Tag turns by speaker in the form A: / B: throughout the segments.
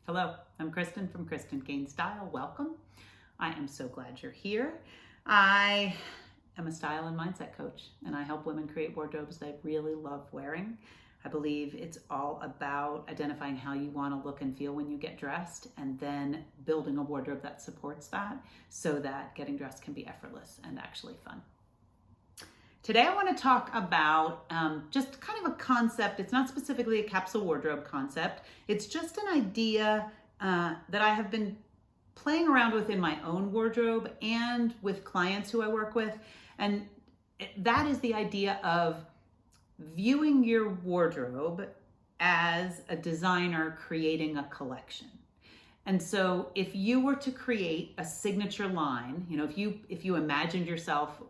A: Hello, I'm Kristen from Kristen Gain Style. Welcome. I am so glad you're here. I am a style and mindset coach, and I help women create wardrobes they really love wearing. I believe it's all about identifying how you want to look and feel when you get dressed, and then building a wardrobe that supports that so that getting dressed can be effortless and actually fun. Today I want to talk about just kind of a concept. It's not specifically a capsule wardrobe concept. It's just an idea that I have been playing around with in my own wardrobe and with clients who I work with. And that is the idea of viewing your wardrobe as a designer creating a collection. And so if you were to create a signature line, if you imagined yourself,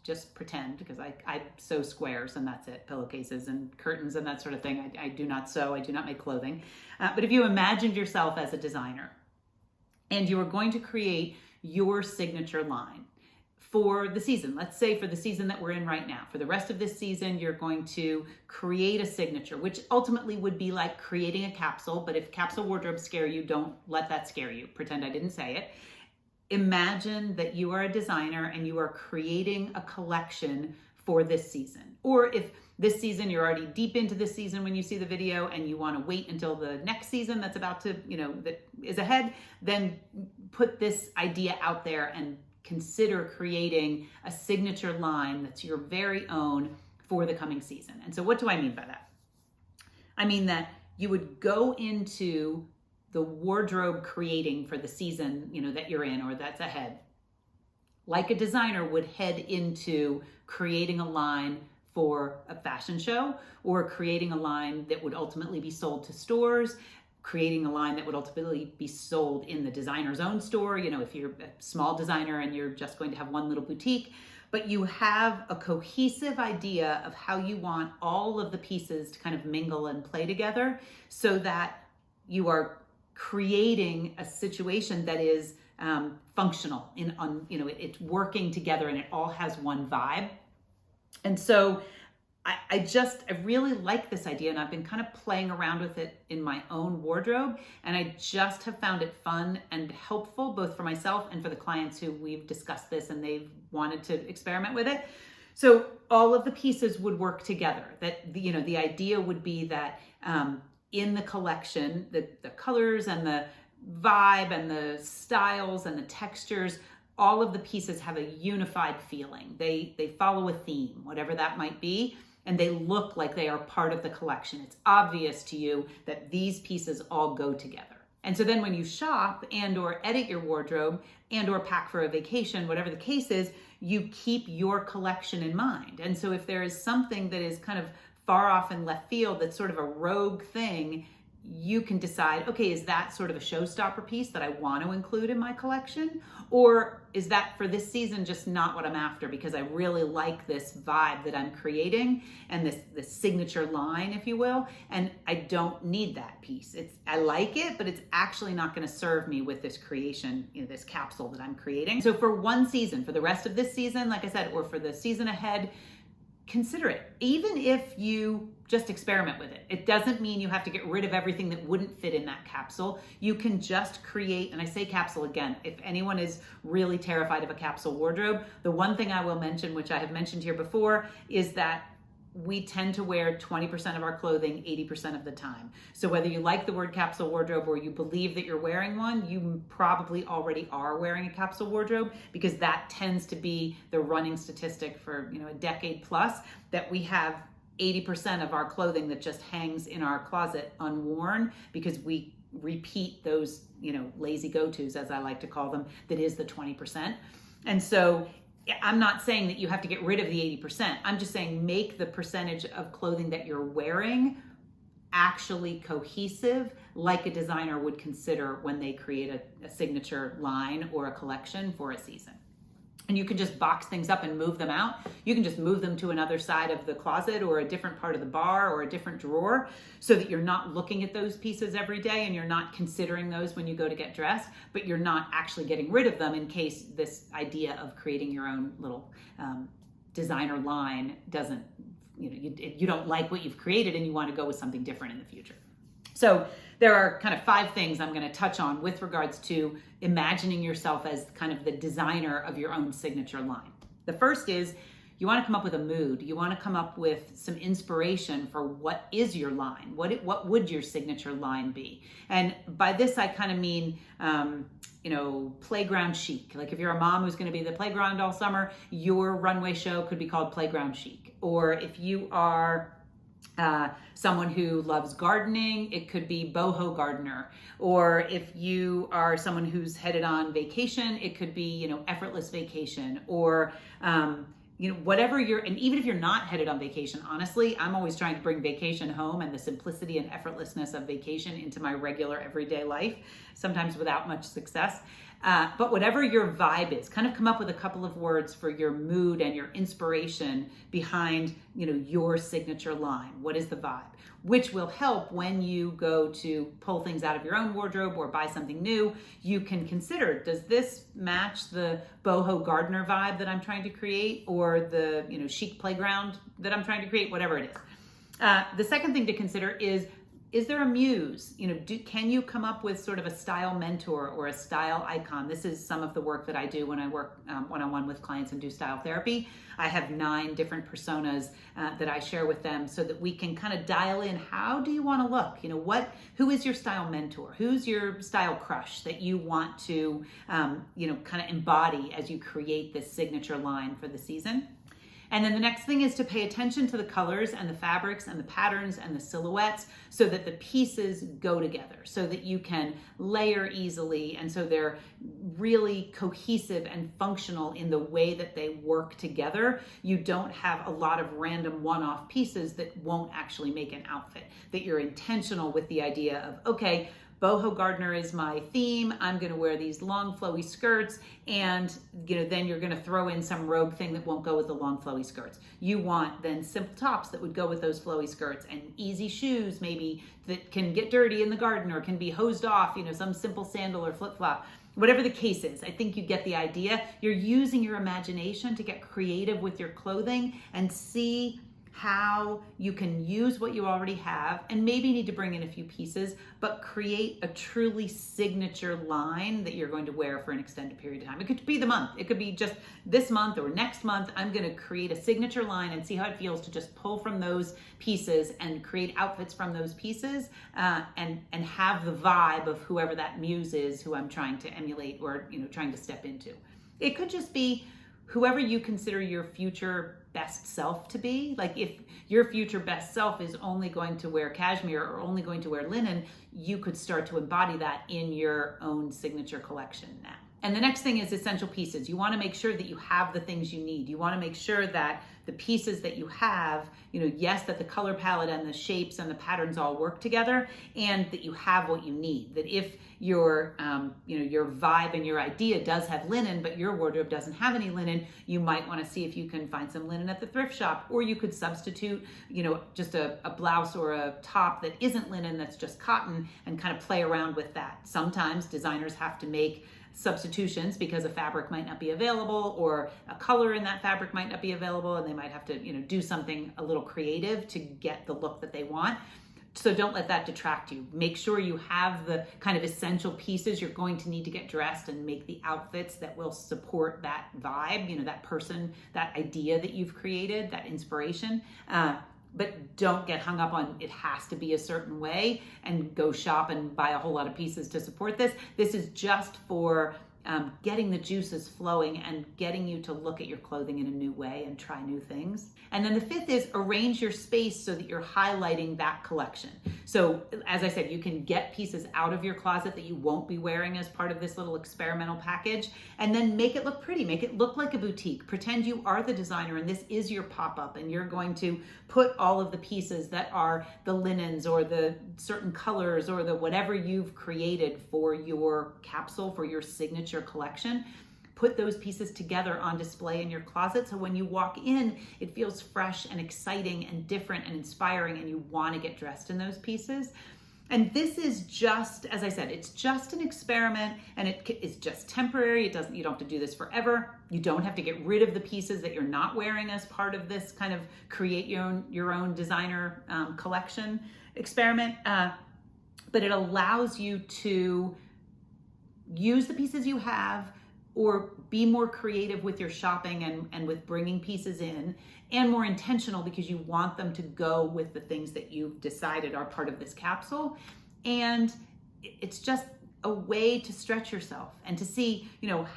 A: just pretend, because I sew squares and that's it, pillowcases and curtains and that sort of thing. I do not sew, I do not make clothing. But if you imagined yourself as a designer and you were going to create your signature line for the season, let's say for the season that we're in right now, for the rest of this season, you're going to create a signature, which ultimately would be like creating a capsule. But if capsule wardrobes scare you, don't let that scare you. Pretend I didn't say it. Imagine that you are a designer and you are creating a collection for this season. Or if this season, you're already deep into this season when you see the video and you want to wait until the next season that's about to, that is ahead, then put this idea out there and consider creating a signature line that's your very own for the coming season. And so what do I mean by that? I mean that you would go into the wardrobe creating for the season, that you're in or that's ahead, like a designer would head into creating a line for a fashion show or creating a line that would ultimately be sold to stores, creating a line that would ultimately be sold in the designer's own store, if you're a small designer and you're just going to have one little boutique, but you have a cohesive idea of how you want all of the pieces to kind of mingle and play together so that you are creating a situation that is functional it's working together and it all has one vibe. And so I really like this idea, and I've been kind of playing around with it in my own wardrobe, and I just have found it fun and helpful both for myself and for the clients who we've discussed this and they've wanted to experiment with it. So all of the pieces would work together. That the idea would be that in the collection, the colors and the vibe and the styles and the textures, all of the pieces have a unified feeling. They follow a theme, whatever that might be, and they look like they are part of the collection. It's obvious to you that these pieces all go together. And so then when you shop and or edit your wardrobe and or pack for a vacation, whatever the case is, you keep your collection in mind. And so if there is something that is kind of far off in left field that's sort of a rogue thing, you can decide, okay, is that sort of a showstopper piece that I want to include in my collection? Or is that for this season just not what I'm after because I really like this vibe that I'm creating and this signature line, if you will, and I don't need that piece. I like it, but it's actually not going to serve me with this creation, this capsule that I'm creating. So for one season, for the rest of this season, like I said, or for the season ahead, consider it. Even if you just experiment with it, it doesn't mean you have to get rid of everything that wouldn't fit in that capsule. You can just create, and I say capsule again, if anyone is really terrified of a capsule wardrobe, the one thing I will mention, which I have mentioned here before, is that we tend to wear 20% of our clothing 80% of the time. So whether you like the word capsule wardrobe or you believe that you're wearing one, you probably already are wearing a capsule wardrobe, because that tends to be the running statistic for a decade plus, that we have 80% of our clothing that just hangs in our closet unworn because we repeat those lazy go-tos, as I like to call them, that is the 20%. And so I'm not saying that you have to get rid of the 80%. I'm just saying make the percentage of clothing that you're wearing actually cohesive, like a designer would consider when they create a signature line or a collection for a season. And you can just box things up and move them out. You can just move them to another side of the closet or a different part of the bar or a different drawer so that you're not looking at those pieces every day and you're not considering those when you go to get dressed, but you're not actually getting rid of them in case this idea of creating your own little designer line doesn't, you don't like what you've created and you want to go with something different in the future. So there are kind of 5 things I'm going to touch on with regards to imagining yourself as kind of the designer of your own signature line. The first is you want to come up with a mood. You want to come up with some inspiration for what is your line. What would your signature line be? And by this, I kind of mean, playground chic. Like if you're a mom who's going to be at the playground all summer, your runway show could be called Playground Chic. Or if you are someone who loves gardening, it could be boho gardener. Or if you are someone who's headed on vacation, it could be, effortless vacation. Or whatever and even if you're not headed on vacation, honestly, I'm always trying to bring vacation home and the simplicity and effortlessness of vacation into my regular everyday life, sometimes without much success. But whatever your vibe is, kind of come up with a couple of words for your mood and your inspiration behind, your signature line. What is the vibe? Which will help when you go to pull things out of your own wardrobe or buy something new. You can consider, does this match the boho gardener vibe that I'm trying to create, or the chic playground that I'm trying to create, whatever it is. The second thing to consider is there a muse? Can you come up with sort of a style mentor or a style icon? This is some of the work that I do when I work one-on-one with clients and do style therapy. I have 9 different personas that I share with them so that we can kind of dial in, how do you want to look? Who is your style mentor? Who's your style crush that you want to, kind of embody as you create this signature line for the season? And then the next thing is to pay attention to the colors and the fabrics and the patterns and the silhouettes so that the pieces go together, so that you can layer easily, and so they're really cohesive and functional in the way that they work together. You don't have a lot of random one-off pieces that won't actually make an outfit, that you're intentional with the idea of, okay, boho gardener is my theme. I'm going to wear these long flowy skirts, and then you're going to throw in some robe thing that won't go with the long flowy skirts. You want then simple tops that would go with those flowy skirts, and easy shoes maybe that can get dirty in the garden or can be hosed off, some simple sandal or flip-flop. Whatever the case is, I think you get the idea. You're using your imagination to get creative with your clothing and see how you can use what you already have, and maybe need to bring in a few pieces, but create a truly signature line that you're going to wear for an extended period of time. It could be the month. It could be just this month or next month. I'm going to create a signature line and see how it feels to just pull from those pieces and create outfits from those pieces, and have the vibe of whoever that muse is who I'm trying to emulate or trying to step into. It could just be whoever you consider your future best self to be. Like if your future best self is only going to wear cashmere or only going to wear linen, you could start to embody that in your own signature collection now. And the next thing is essential pieces. You want to make sure that you have the things you need. You want to make sure that the pieces that you have, yes, that the color palette and the shapes and the patterns all work together, and that you have what you need. That if your vibe and your idea does have linen, but your wardrobe doesn't have any linen, you might want to see if you can find some linen at the thrift shop, or you could substitute, just a blouse or a top that isn't linen, that's just cotton, and kind of play around with that. Sometimes designers have to make substitutions because a fabric might not be available, or a color in that fabric might not be available, and they might have to do something a little creative to get the look that they want. So don't let that detract you. Make sure you have the kind of essential pieces you're going to need to get dressed and make the outfits that will support that vibe, that person, that idea that you've created, that inspiration. But don't get hung up on it has to be a certain way and go shop and buy a whole lot of pieces to support this. This is just for getting the juices flowing and getting you to look at your clothing in a new way and try new things. And then the 5th is arrange your space so that you're highlighting that collection. So as I said, you can get pieces out of your closet that you won't be wearing as part of this little experimental package, and then make it look pretty, make it look like a boutique. Pretend you are the designer and this is your pop-up, and you're going to put all of the pieces that are the linens or the certain colors or the whatever you've created for your capsule, for your signature collection. Put those pieces together on display in your closet, so when you walk in, it feels fresh and exciting and different and inspiring, and you want to get dressed in those pieces. And this is just, as I said, it's just an experiment, and it's just temporary. You don't have to do this forever. You don't have to get rid of the pieces that you're not wearing as part of this kind of create your own designer collection experiment. but it allows you to use the pieces you have or be more creative with your shopping and with bringing pieces in, and more intentional because you want them to go with the things that you've decided are part of this capsule. And it's just a way to stretch yourself and to see,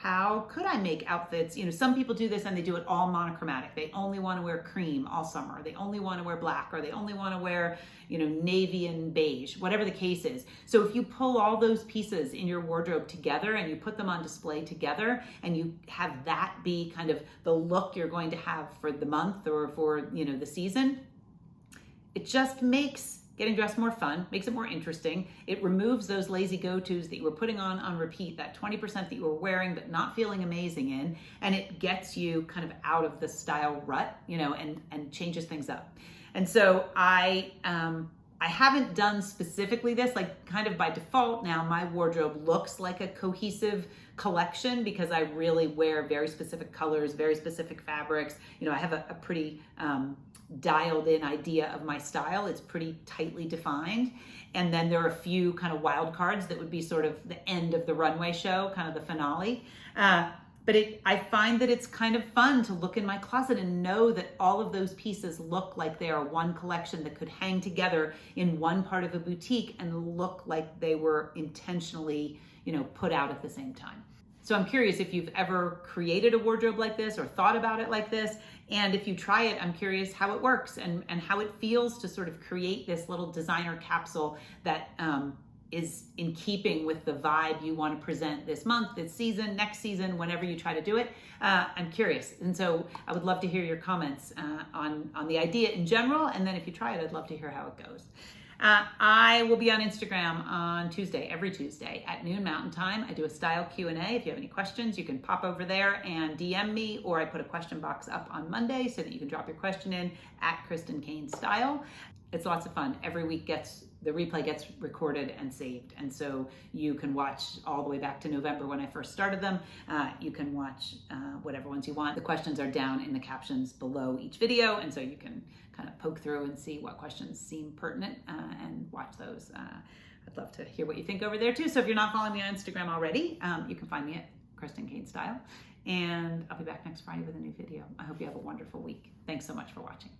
A: how could I make outfits? Some people do this and they do it all monochromatic. They only want to wear cream all summer. They only want to wear black, or they only want to wear, navy and beige, whatever the case is. So if you pull all those pieces in your wardrobe together and you put them on display together, and you have that be kind of the look you're going to have for the month or for, the season, it just makes getting dressed more fun, makes it more interesting. It removes those lazy go-tos that you were putting on repeat, that 20% that you were wearing but not feeling amazing in, and it gets you kind of out of the style rut, and changes things up. And so I haven't done specifically this, like kind of by default now my wardrobe looks like a cohesive collection because I really wear very specific colors, very specific fabrics. I have a pretty dialed in idea of my style. It's pretty tightly defined. And then there are a few kind of wild cards that would be sort of the end of the runway show, kind of the finale. But I find that it's kind of fun to look in my closet and know that all of those pieces look like they are one collection that could hang together in one part of a boutique and look like they were intentionally, put out at the same time. So I'm curious if you've ever created a wardrobe like this or thought about it like this. And if you try it, I'm curious how it works and how it feels to sort of create this little designer capsule that is in keeping with the vibe you want to present this month, this season, next season, whenever you try to do it. I'm curious. And so I would love to hear your comments on the idea in general. And then if you try it, I'd love to hear how it goes. I will be on Instagram on Tuesday, every Tuesday at noon Mountain Time. I do a style Q&A. If you have any questions, you can pop over there and DM me, or I put a question box up on Monday so that you can drop your question in at Kristen Kane Style. It's lots of fun. Every week the replay gets recorded and saved. And so you can watch all the way back to November when I first started them. You can watch whatever ones you want. The questions are down in the captions below each video. And so you can kind of poke through and see what questions seem pertinent and watch those. I'd love to hear what you think over there too. So if you're not following me on Instagram already, you can find me at Kristen Kane Style. And I'll be back next Friday with a new video. I hope you have a wonderful week. Thanks so much for watching.